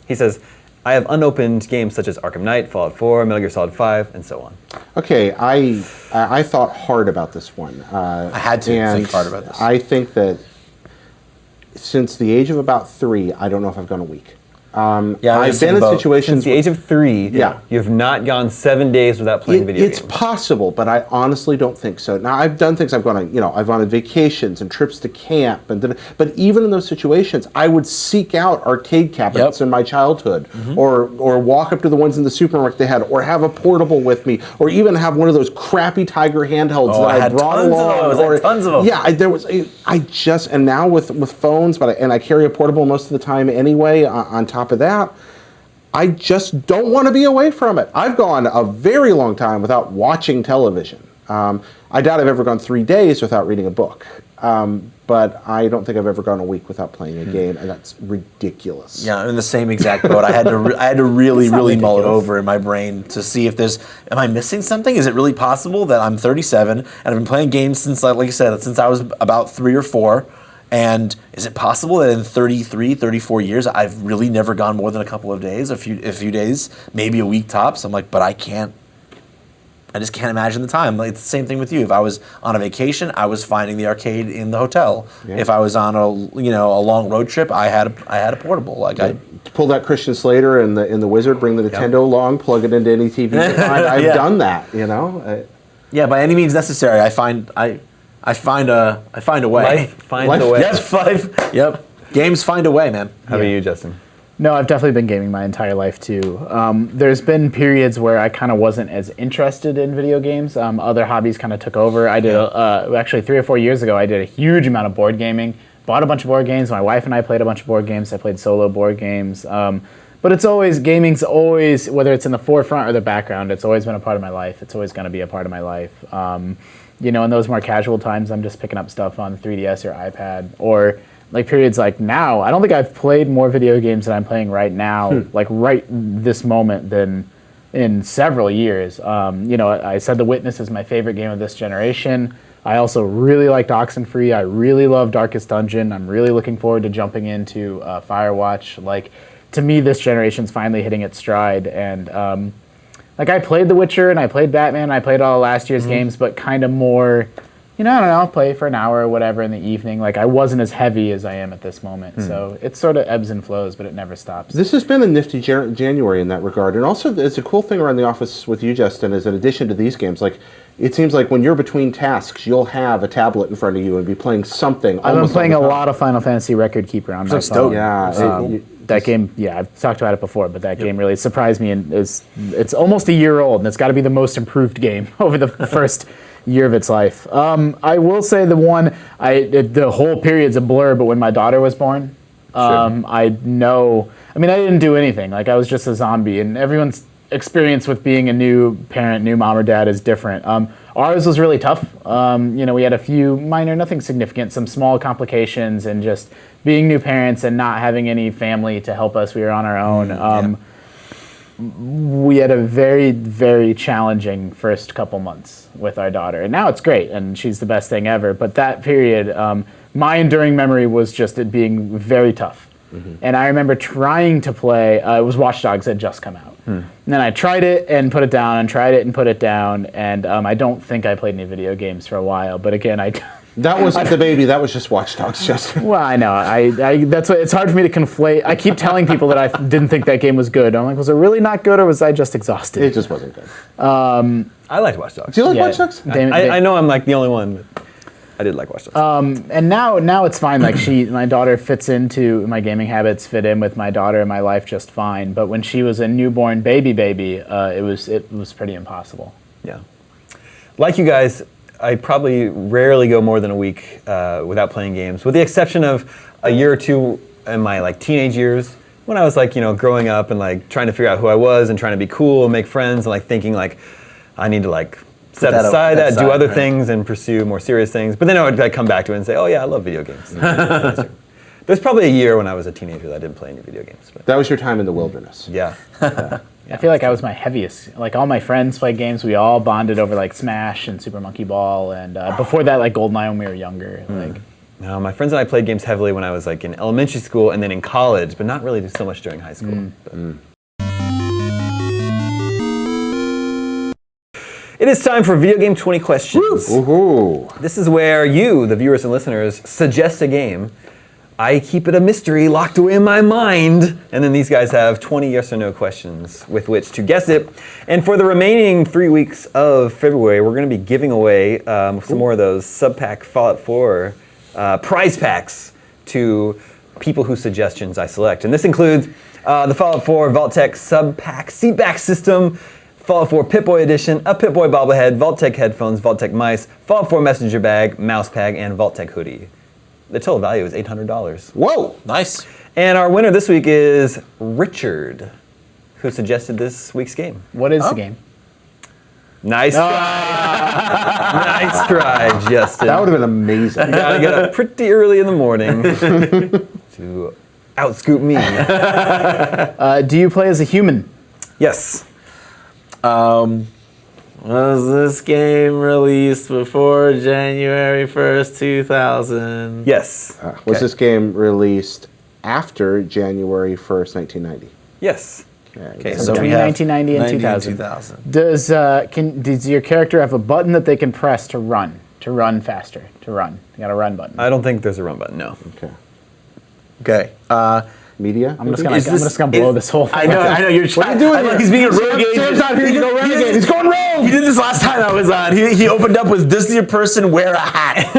He says, I have unopened games such as Arkham Knight, Fallout 4, Metal Gear Solid 5, and so on. Okay, I thought hard about this one. I had to think hard about this. I think that since the age of about 3, I don't know if I've gone a week. I've been in situations since the age of 3. You have not gone 7 days without playing video games. It's possible, but I honestly don't think so. Now, I've done things. I've gone on vacations and trips to camp, but even in those situations, I would seek out arcade cabinets in my childhood, or walk up to the ones in the supermarket they had, or have a portable with me, or even have one of those crappy Tiger handhelds that I brought along. Tons of them. Yeah, and now with phones, and I carry a portable most of the time anyway. On top of that, I just don't want to be away from it. I've gone a very long time without watching television. I doubt I've ever gone 3 days without reading a book. But I don't think I've ever gone a week without playing a game, and that's ridiculous. Yeah, I'm in the same exact boat. I had to really mull it over in my brain to see if am I missing something? Is it really possible that I'm 37 and I've been playing games since, like you said, since I was about 3 or 4? And is it possible that in 33, 34 years, I've really never gone more than a couple of days, a few days, maybe a week tops? I'm like, but I just can't imagine the time. Like, it's the same thing with you. If I was on a vacation, I was finding the arcade in the hotel. Yeah. If I was on a long road trip, I had a portable. Like, I pull that Christian Slater in the Wizard, bring the Nintendo along, plug it into any TV you find. I've done that. Yeah, by any means necessary. I find a way. Life finds a way. Yes, yep. Games find a way, man. How about you, Justin? No, I've definitely been gaming my entire life too. There's been periods where I kind of wasn't as interested in video games. Other hobbies kind of took over. I did actually 3 or 4 years ago. I did a huge amount of board gaming. Bought a bunch of board games. My wife and I played a bunch of board games. I played solo board games. But But it's always, gaming's always, whether it's in the forefront or the background, it's always been a part of my life. It's always going to be a part of my life. You know, in those more casual times, I'm just picking up stuff on the 3DS or iPad, or like periods like now. I don't think I've played more video games than I'm playing right now, like right this moment, than in several years. You know, I said The Witness is my favorite game of this generation. I also really liked Oxenfree. I really love Darkest Dungeon. I'm really looking forward to jumping into Firewatch. Like, to me, this generation's finally hitting its stride. And like, I played The Witcher and I played Batman. I played all of last year's games, but kind of more, you know, I don't know, play for an hour or whatever in the evening. Like, I wasn't as heavy as I am at this moment. So it sort of ebbs and flows, but it never stops. This has been a nifty January in that regard. And also, it's a cool thing around the office with you, Justin, is in addition to these games, like, it seems like when you're between tasks, you'll have a tablet in front of you and be playing something. I've been playing a lot of Final Fantasy Record Keeper on my phone. Yeah. That game, yeah, I've talked about it before, but that game really surprised me, and it's almost a year old, and it's got to be the most improved game over the first year of its life. I will say the whole period's a blur, but when my daughter was born, I didn't do anything. Like, I was just a zombie, and everyone's experience with being a new parent, new mom or dad is different. Ours was really tough. You know, we had a few minor, nothing significant, some small complications, and just being new parents and not having any family to help us. We were on our own. We had a very, very challenging first couple months with our daughter. And now it's great, and she's the best thing ever. But that period, my enduring memory was just it being very tough. And I remember trying to play, it was Watch Dogs had just come out. And then I tried it and put it down, and tried it and put it down, and I don't think I played any video games for a while. But again, That wasn't the baby, that was just Watch Dogs, Justin. Well, I know. That's what, it's hard for me to conflate. I keep telling people that I didn't think that game was good. I'm like, was it really not good, or was I just exhausted? It just wasn't good. I liked Watch Dogs. Do you like Watch Dogs? I know I'm like the only one, but I did like Watch Dogs. And now it's fine. Like, my daughter fits into, my gaming habits fit in with my daughter in my life just fine. But when she was a newborn baby, it was pretty impossible. Yeah. Like you guys, I probably rarely go more than a week without playing games, with the exception of a year or two in my like teenage years when I was like, you know, growing up and like trying to figure out who I was and trying to be cool and make friends and like thinking like I need to like set aside that, do other things and pursue more serious things. But then I would like come back to it and say, oh yeah, I love video games. There's probably a year when I was a teenager that I didn't play any video games. But that was your time in the wilderness. Yeah. I feel like I was my heaviest. Like, all my friends played games. We all bonded over like Smash and Super Monkey Ball, and before that, like GoldenEye when we were younger. Like, no, my friends and I played games heavily when I was like in elementary school and then in college, but not really so much during high school. It is time for Video Game 20 Questions. Woohoo! This is where you, the viewers and listeners, suggest a game. I keep it a mystery locked away in my mind, and then these guys have 20 yes or no questions with which to guess it. And for the remaining 3 weeks of February, we're going to be giving away some more of those sub-pack Fallout 4 prize packs to people whose suggestions I select. And this includes the Fallout 4 Vault-Tec sub-pack seatback system, Fallout 4 Pip-Boy Edition, a Pip-Boy bobblehead, Vault-Tec headphones, Vault-Tec mice, Fallout 4 messenger bag, mouse pad, and Vault-Tec hoodie. The total value is $800. Whoa! Nice. And our winner this week is Richard, who suggested this week's game. what is the game? Nice try. Nice try, Justin. That would have been amazing. You gotta get up pretty early in the morning to outscoop me. Do you play as a human? Yes. Was this game released before January 1st, 2000? Yes. Was this game released after January 1st, 1990? Yes. Okay, So so we between have 1990 and 90 2000. Does your character have a button that they can press to run faster, to run? You got a run button. I don't think there's a run button, no. Okay. Okay. Media? I'm just gonna blow this whole thing. I know you're trying. What are you doing here? He's being a renegade. Sam's out here to go renegade. He's going rogue. He did this last time I was on. He opened up with, "Does your person wear a hat?"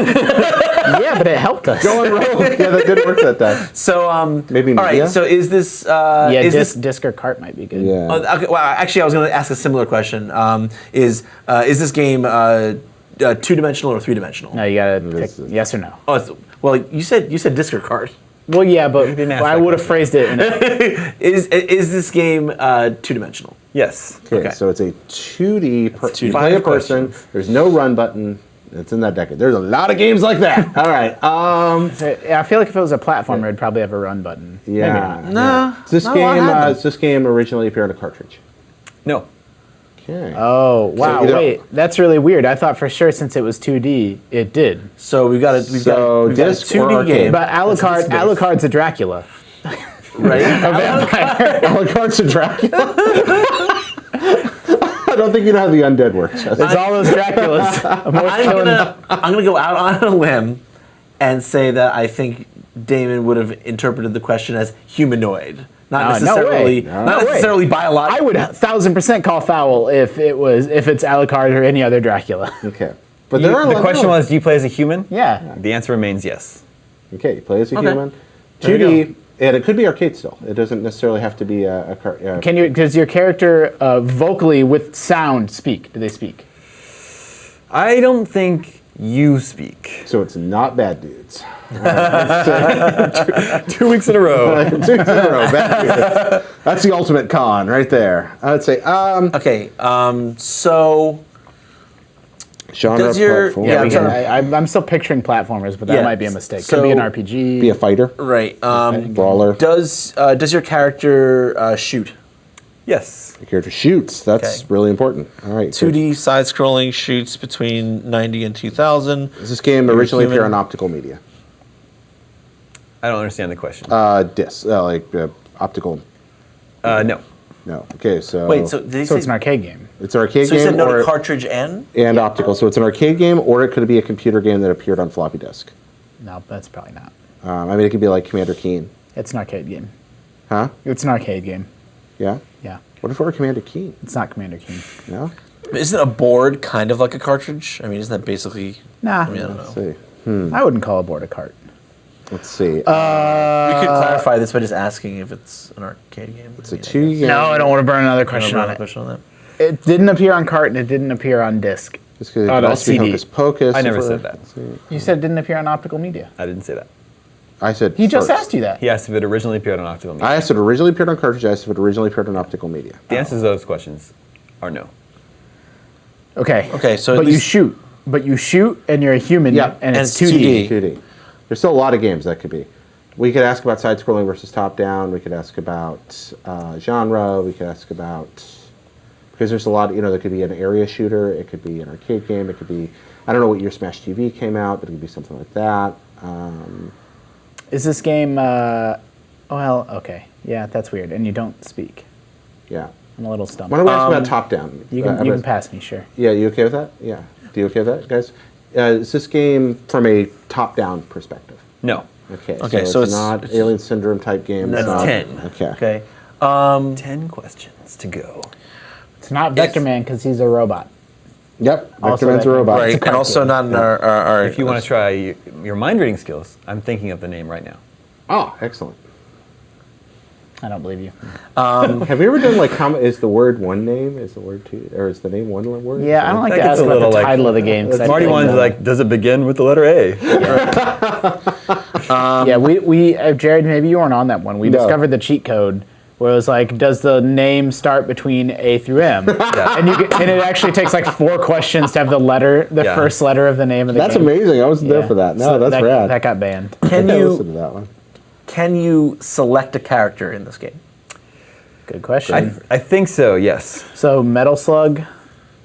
Yeah, but it helped us. Going rogue. Yeah, that did work that time. So Maybe all media? right. So is this? Yeah, is this? disc or cart might be good. Yeah. Okay, well, actually, I was going to ask a similar question. Is this game 2-dimensional or 3-dimensional? No, you gotta This pick is- yes or no. Oh, well, you said disc or cart. Well, yeah, but didn't ask I that would have phrased it in a, Is this game two-dimensional? Yes. Okay, so it's a 2D. You 5 play a person. questions. There's no run button. It's in that decade. There's a lot of games like that. All right. I feel like if it was a platformer, it'd probably have a run button. Yeah. Maybe not. Nah, This not a lot had them. this game originally appeared on a cartridge. No. Okay. Oh, wow, either- wait. That's really weird. I thought for sure since it was 2D, it did. So we've got a disc or 2D arcade? game. But Alucard's a Dracula. Right? Alucard's a Dracula. I don't think you know how the undead works. It's all those Draculas. I'm gonna go out on a limb and say that I think Damon would have interpreted the question as humanoid, not necessarily biological. I would 1,000% call foul if it's Alucard or any other Dracula. Okay. But there are The question was, do you play as a human? Yeah. The answer remains yes. Okay, you play as a Okay. human. There 2D, you and it could be arcade still. It doesn't necessarily have to be a Does your character vocally with sound speak? Do they speak? I don't think you speak. So it's not bad dudes. 2 weeks in a row. 2 in a row, bad dudes. That's the ultimate con right there. I would say, Okay, so genre Does your- platform. yeah, We I'm can- I'm still picturing platformers, but that Yeah, might be a mistake. so- Could be an RPG. Be a fighter, right, brawler. does your character shoot? Yes. The character shoots. That's Okay. really important. All right. 2D side-scrolling shoots between 90 and 2000. Does this game You're originally appear human. on optical media? I don't understand the question. Disc, optical. No. No. Okay, so Wait, so did he So say, it's an arcade game. it's an arcade so he game said no or to cartridge and? optical. So it's an arcade game, or it could be a computer game that appeared on floppy disk. No, that's probably not. I mean, it could be like Commander Keen. It's an arcade game. Huh? It's an arcade game. Yeah. Yeah. What if it were Commander Keen? It's not Commander King. No. Isn't a board kind of like a cartridge? I mean, isn't that basically? Nah. I mean, I don't Let's know. see. I wouldn't call a board a cart. Let's see. We could clarify this by just asking if it's an arcade game. it's a 2 game. No, I don't want to burn another question Question on it. question on that. It didn't appear on cart and it didn't appear on disc. This could Oh, no, also be CD. Hocus Pocus. I never or- said that. You said it didn't appear on optical media. I didn't say that. I said He just first. asked you that. He asked if it originally appeared on optical media. I asked if it originally appeared on cartridge. I asked if it originally appeared on optical media. The answers to those questions are no. Okay. Okay, so at but you least- shoot. But you shoot and you're a human Yeah, and and it's it's 2D. 2D. There's still a lot of games that could be. We could ask about side-scrolling versus top-down. We could ask about genre. We could ask about because there's a lot. There could be an area shooter. It could be an arcade game. It could be. I don't know what year Smash TV came out, but it could be something like that. Is this game well, okay. Yeah, that's weird. And you don't speak. Yeah. I'm a little stumped. Why don't we ask about top-down? You can pass me, sure. Yeah, you okay with that? Yeah. Do you okay with that, guys? Is this game from a top-down perspective? No. Okay. Okay, so so it's it's- not Alien Syndrome type game. That's it's not- 10. Okay. Okay. 10 questions to go. It's not Vector Man because he's a robot. Yep. Also Vector Man's a that- robot. Right, and also not in our If you want to try your mind reading skills, I'm thinking of the name right now. Oh, excellent. I don't believe you. Have you ever done like how is the word one name? Is the word two or is the name one word? Yeah, I don't like That to gets ask a about little, the like- title of the game. 'cause I Marty feel wanted like- like, does it begin with the letter A? Yeah, we Jared, maybe you weren't on that one. We No. discovered the cheat code where it was like, does the name start between A through M? Yeah. And it actually takes like 4 questions to have the Yeah. first letter of the name of the That's game. amazing. I wasn't there Yeah. for that. No, So that's rad. That got banned. Can I you listen to that one? can you select a character in this game? Good question. I think so, yes. So Metal Slug.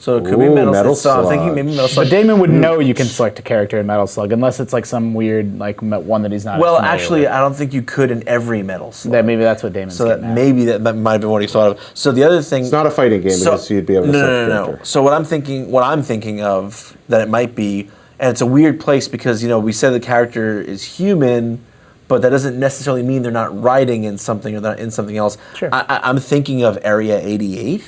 So it could be Ooh, Metal, Metal Slug. So I'm thinking Slug. maybe Metal But Slug. Damon would know you can select a character in Metal Slug unless it's like some weird one that he's not. Well, familiar actually, with. I don't think you could in every Metal Slug. That maybe that's what Damon's So that getting at. maybe that might have been what he thought of. So the other thing, It's not a fighting game because you'd be able to no, select no, a no, no. character. So what I'm thinking of that it might be, and it's a weird place because we said the character is human, but that doesn't necessarily mean they're not riding in something or they're in something else. Sure. I'm thinking of Area 88,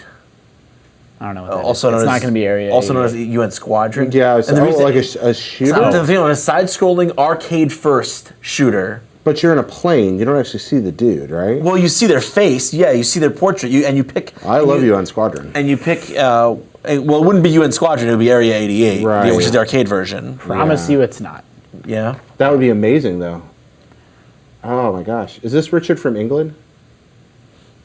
I don't know what that also is. known It's as not going to be Area. also known 88. as UN Squadron. Yeah, it's And the reason- like a So I'm shooter. thinking of a side-scrolling arcade-first shooter. But you're in a plane. You don't actually see the dude, right? Well, you see their face, yeah. You see their portrait, and you pick. I love you on Squadron. And you pick. Well, it wouldn't be UN Squadron; it would be Area 88, Right. which is the arcade version. Promise you it's not. Yeah. That would be amazing, though. Oh my gosh, is this Richard from England?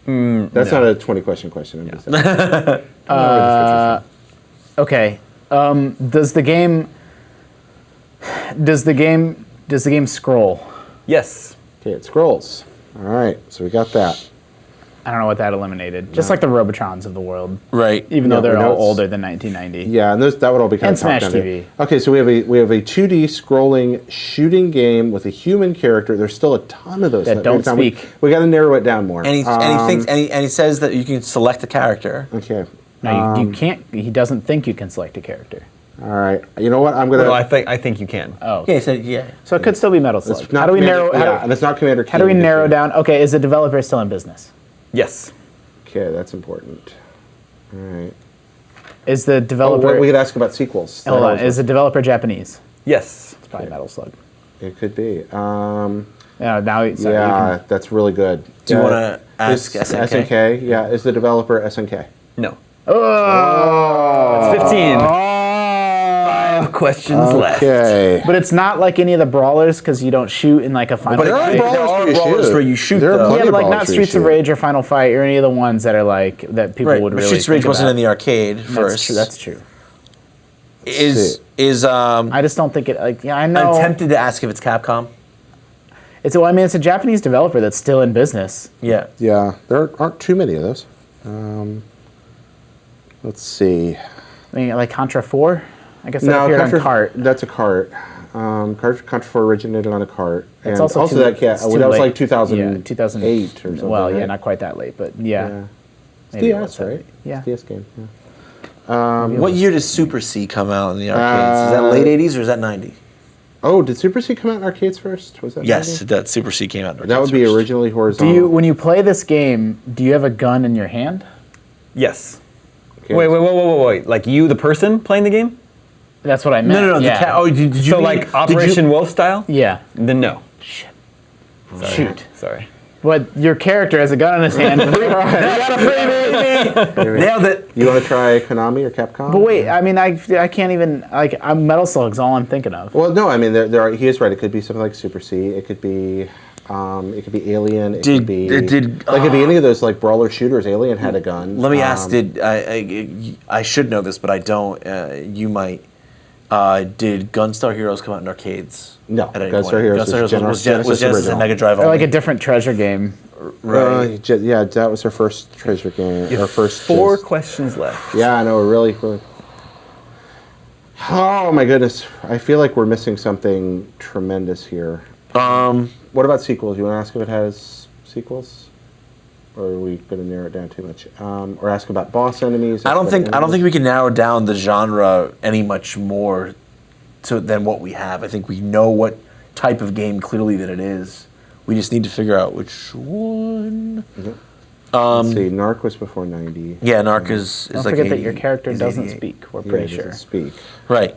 That's not a 20-question question. I'm just saying. Okay. Does the game scroll? Yes. Okay, it scrolls. All right, so we got that. I don't know what that eliminated. Just like the Robotrons of the world. Right. Even though No, they're we know all it's- older than 1990. Yeah, and that would all be kind And of top Smash down TV. Okay, so we have a 2D scrolling shooting game with a human character. There's still a ton of those That don't speak. We got to narrow it down more. And he says that you can select a character. Okay. No, you can't. He doesn't think you can select a character. All right. You know what? I'm gonna. Well, I think you can. Oh. Yeah, he said yeah. So it could still be Metal Slug. It's not How do we Commander- narrow? Yeah, and it's not Commander Keen. How do we narrow down? Okay, is the developer still in business? Yes. Okay, that's important. All right. Is the developer? We could ask about sequels. hold on. Is the developer Japanese? Yes. It's probably Metal Slug. It could be. Yeah. Now. So Yeah, that's really good. Do you want to ask Is SNK? SNK? Yeah. Is the developer SNK? No. Oh. It's 15. 5 questions left. Okay. But it's not like any of the brawlers because you don't shoot in like a final. But there are fight. brawlers where you shoot, There are though. plenty Yeah, of but like brawlers not where you Streets of shoot. Rage or Final Fight or any of the ones that are like that people Right, would but really. Streets of Rage think wasn't about. in the arcade first. That's true. I just don't think it. Like, yeah, I know. I'm tempted to ask if it's Capcom. It's well, I mean, it's a Japanese developer that's still in business. Yeah. Yeah, there aren't too many of those. Let's see. I mean, like Contra 4. I guess that No, appeared Contra, on Cart. that's a cart. Contra 4 originated on a cart. It's and also too- that it's too that was late. like 2008 Yeah, 2008 or something. Well, yeah, right? not quite that late, but yeah. Yeah. Maybe it DS, was that right? late. Yeah. DS game. Yeah. What year does Super C come out in the arcades? Is that late 80s or is that 90? Oh, did Super C come out in arcades first? Was that Yes, 90? that Super C came out in arcades That would be first. originally Do horizontal. you, when you play this game, do you have a gun in your hand? Yes. Okay. Wait. Like you, the person playing the game? That's what I meant. No. Yeah. Oh, did you So mean- like did you- Operation Wolf style? Yeah. Then no. Shoot. Sorry. But your character has a gun in his hand. You got a freebie. Nailed it. You want to try Konami or Capcom? But wait, I mean, I can't even like. Metal Slug's all I'm thinking of. Well, no, I mean there are. He is right. It could be something like Super C. It could be Alien. It could be it did- like it could be any of those like brawler shooters. Alien had a gun. Let me ask, I should know this, but I don't. You might. Did Gunstar Heroes come out in arcades? No, at any Gunstar point? Heroes Gunstar was Heroes Genesis was Genesis original. and Mega Drive Or only. like a different treasure game. Right. Yeah, that was our first treasure game. Our first 4 just- questions left. Yeah, I know. We're really. Oh my goodness! I feel like we're missing something tremendous here. What about sequels? You want to ask if it has sequels, or are we going to narrow it down too much? Or ask about boss enemies? I don't ask think about enemies? we can narrow down the genre any much more than what we have. I think we know what type of game clearly that it is. We just need to figure out which one. Let's see. Narc was before 90. Yeah, Narc is Don't like forget that 80 your character is doesn't 88. speak. We're Yeah, pretty he sure. doesn't speak. Right.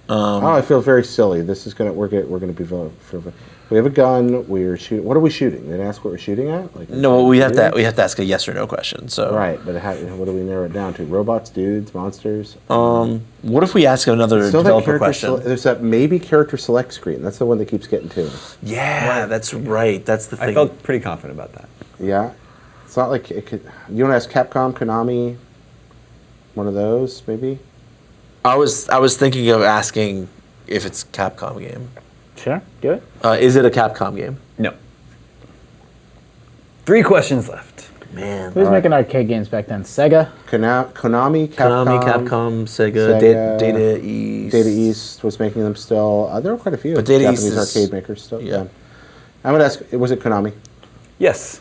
Oh, I feel very silly. This is gonna we're gonna be we have a gun. We're shooting. What are we shooting? They didn't ask what we're shooting at. Like No, we have to ask a yes or no question. So Right, but what do we narrow it down to? Robots, dudes, monsters. what if we ask another Still that developer character question? there's that maybe character select screen. That's the one that keeps getting to me. Yeah, that's right. That's the thing. I felt pretty confident about that. Yeah, it's not like it could. You want to ask Capcom, Konami, one of those maybe? I was thinking of asking if it's a Capcom game. Sure, do it. Is it a Capcom game? No. 3 questions left. Man. Who was making arcade games back then? Sega. Konami, Capcom, Capcom, Sega, Sega, Data East. Data East was making them still. There were quite a few But Data East Japanese is- arcade makers still. yeah. Yeah. I'm gonna ask. Was it Konami? Yes.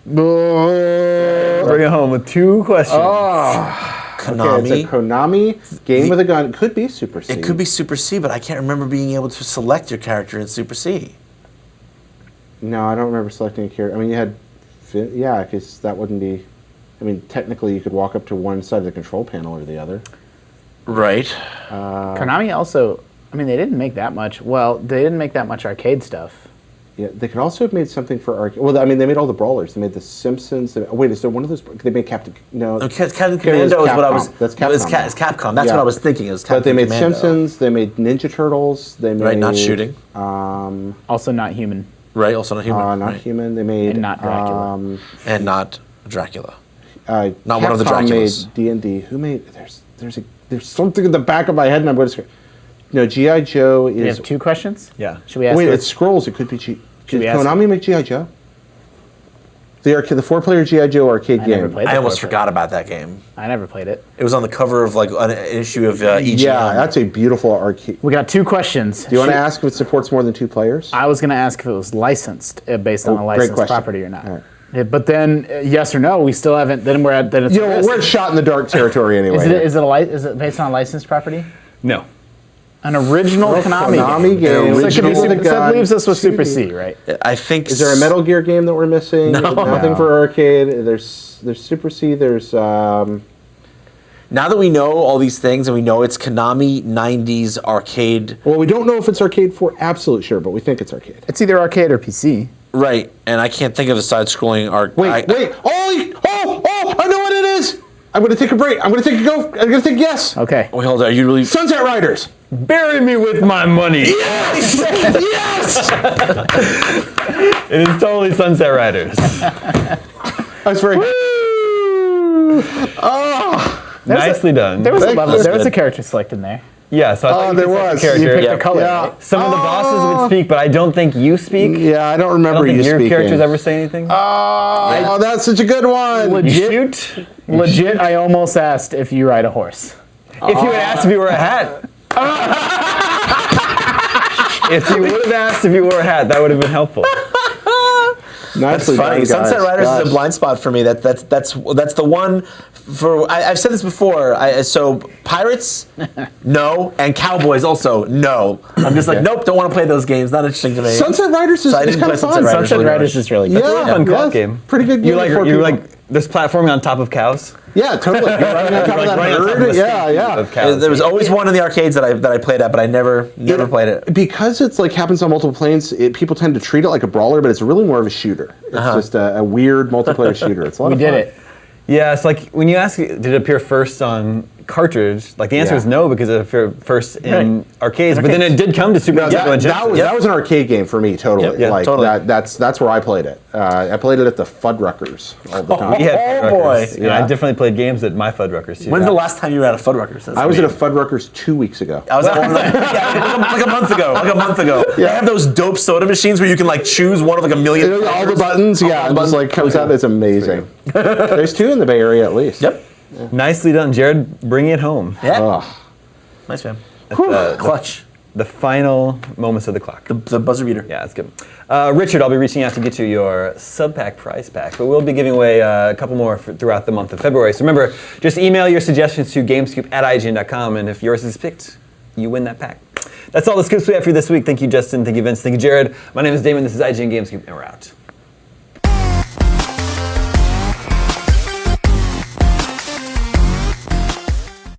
Bring it home with 2 questions. Konami. Okay, it's a Konami game with a gun. It could be Super C. It could be Super C, but I can't remember being able to select your character in Super C. No, I don't remember selecting a character. I mean, you had, yeah, because that wouldn't be. I mean, technically, you could walk up to one side of the control panel or the other. Right. Konami also. I mean, they didn't make that much. Well, they didn't make that much arcade stuff. Yeah, they could also have made something for arcade. Well, I mean, they made all the brawlers. They made the Simpsons. Wait, is there one of those? They made Captain. No, Captain Commando is what I was. That's it was Capcom. It's Capcom. That's Yeah. what I was thinking. It was Captain But they made Commando. Simpsons. They made Ninja Turtles. They made Right, not shooting. Also not human. Right, also not human. Not right. human. They made And not Dracula. And not Dracula. Not one of the Capcom Draculas. made D&D. Who made? There's something in the back of my head, and I'm going to. No, GI Joe is. We have 2 questions. Yeah. Should we ask? Wait, those? it's Scrolls. It could be Did we ask- Konami make GI Joe? The 4-player GI Joe arcade I game. never played I the almost 4-player. forgot about that game. I never played it. It was on the cover of like an issue of EGM. Yeah, that's a beautiful arcade. We got 2 questions. Do you want to ask if it supports more than 2 players? I was going to ask if it was licensed based on a great licensed question. property or not. All right. Yeah, but then, yes or no, we still haven't. Then we're at. Then it's You know, we're at shot in the dark territory anyway. Is it based on a licensed property? No. An original Konami game. So, it could be Original so gun, that leaves us with 2D. Super C, right? I think. Is there a Metal Gear game that we're missing? No. Nothing for arcade. There's Super C. There's Now that we know all these things and we know it's Konami 90s arcade, well, we don't know if it's arcade for absolute sure, but we think it's arcade. It's either arcade or PC. right? And I can't think of a side-scrolling arcade. Wait! Oh! I know what it is. I'm going to take a break. I'm going to take a go. I'm going to think yes. Okay. Wait, hold on. Are you really? Sunset Riders. Bury me with my money. Yes! Yes! It is totally Sunset Riders. That's very. Nicely done. There was a Thank level. you. There was a character select in there. Yeah, so I thought you there could select was. a character. You picked Yeah. a color. Yeah. Right? Some of the bosses would speak, but I don't think you speak. Yeah, I don't I remember don't think you your speaking. characters ever say anything. Oh, that's such a good one. You Legit. shoot. Legit. I almost asked if you ride a horse. If you had asked if you wore a hat. If you would have asked if you wore a hat, that would have been helpful. Nicely Funny. done, guys. Sunset Riders Gosh. is a blind spot for me. That's the one for. I've said this before. So pirates, no, and cowboys also no. I'm just like nope, don't want to play those games. Not interesting to me. Sunset Riders is So I didn't kind play of fun. Sunset Riders. Sunset really Riders much. is really Yeah, good. It's a fun co-op game. Pretty good game. You like for you people. like this platforming on top of cows. Yeah, totally. You're running on top of that running on top of herd. a Yeah, stage yeah. of cows. There was always one in the arcades that I played at, but I never played it. Because it's like happens on multiple planes. People tend to treat it like a brawler, but it's really more of a shooter. It's just a weird multiplayer shooter. It's a lot We of did fun. it. Yeah, it's like when you ask, did it appear first on cartridge? Like the answer Yeah. is no because it appeared first in arcades. But then it did come to Super No, Nintendo and Genesis. that was an arcade game for me, totally. Yep, yeah, like totally. that's where I played it. I played it at the Fuddruckers all the time. We had Oh, Fuddruckers. boy. Yeah, I Yeah. definitely played games at my Fuddruckers too. When's the last time you were at a Fuddruckers? I was at a Fuddruckers 2 weeks ago. I was at one like a month ago. Like a month ago. They have those dope soda machines where you can like choose one of like a million. All the buttons, yeah, it just like comes out. It's amazing. There's 2 in the Bay Area at least. Yep. Nicely done, Jared. Bring it home. Yeah. Ugh. Nice man. Clutch. The final moments of the clock. The buzzer beater. Yeah, that's good. Richard, I'll be reaching out to get you your sub-pack prize pack, but we'll be giving away a couple more throughout the month of February. So remember, just email your suggestions to gamescoop@ign.com, and if yours is picked, you win that pack. That's all the scoops we have for you this week. Thank you, Justin. Thank you, Vince. Thank you, Jared. My name is Damon. This is IGN Gamescoop, and we're out.